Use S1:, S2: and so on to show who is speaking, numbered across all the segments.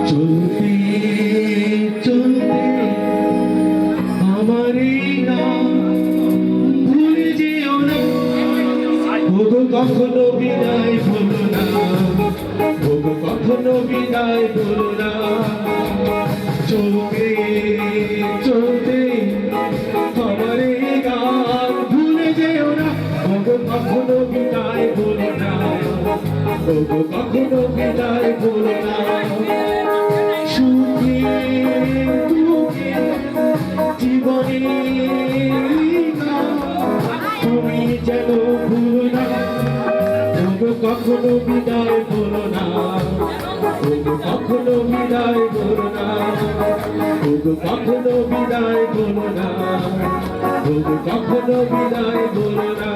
S1: চলতে চলতে আমার এই নাম ভুলে যেও না, ওগো কখনো বিদায় বলো না, ওগো কখনো বিদায় বলো না। চলতে চলতে আমার এই গান ভুলে যেও না, ওগো কখনো বিদায় বলো না, ওগো কখনো বিদায় বলো না। সুখে দুঃখে জীবনে তুমি যেন ভুলো না, ওগো কখনো বিদায় বলো না, ওগো কখনো বিদায় বলো না, ওগো কখনো বিদায় বলো না, ওগো কখনো বিদায় বলো না।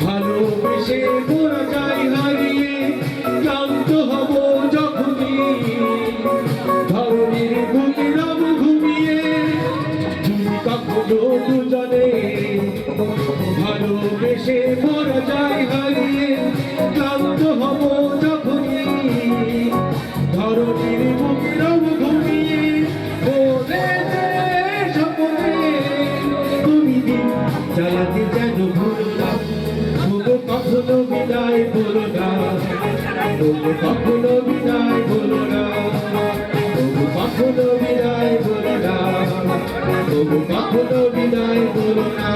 S1: ভালোবেসে মোরা যাই হারিয়ে, ক্লান্ত হব যখনই ধরণীর বুকে রব ঘুমিয়ে। যদি কখনো দুজনে ভালোবেসে মোরা যাই হারিয়ে, ক্লান্ত হব যখনই ধরণীর বুকে রব ঘুমিয়ে। বলে দে স্বপ্নে তুমি দিন চালাতে যেন ভুলো না, ওগো কখনো বিদায় বলো না, ওগো কখনো বিদায় বলো না, ওগো কখনো বিদায় বলো না, ওগো কখনো বিদায় বলো না।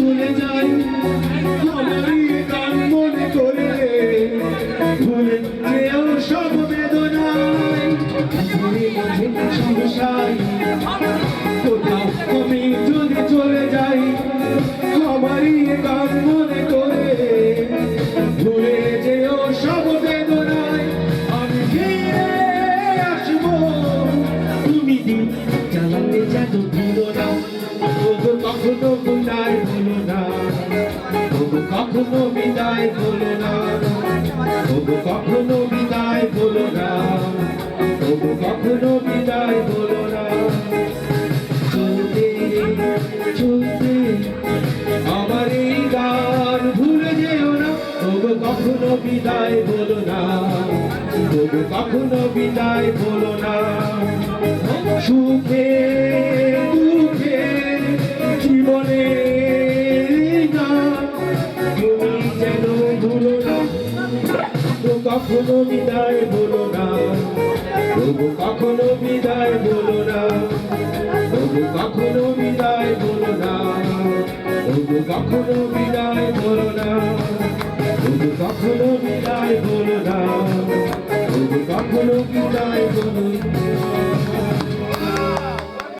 S1: চলে যাই আমারই গান মনে করে, ভুলে যেও সব বেদনায়। সংসার কোথাও আমি যদি চলে যাই আমারই গান মনে করে, ভুলে যেও সব বেদনায়। আমি ফিরে আসবো তুমি দিন চালাতে যেন ভুলো না, ওগো কখনো বিদায় বলো না, ওগো কখনো বিদায় বলো না, ওগো কখনো বিদায় বলো না, ওগো কখনো বিদায় বলো না। চলতে চলতে আমার এই গান ভুলে যেও না, ওগো কখনো বিদায় বলো না, ওগো কখনো বিদায় বলো না। সুখে দুঃখে জীবনে তুমি যেন ভুলো না, তো কখনো বিদায় বলো না, তবু কখনো বিদায় বলো না, তবু কখনো বিদায় বলো না, তবু কখনো বিদায় বলো না, তবু কখনো বিদায় বলো না, তবু কখনো বিদায় বলো না।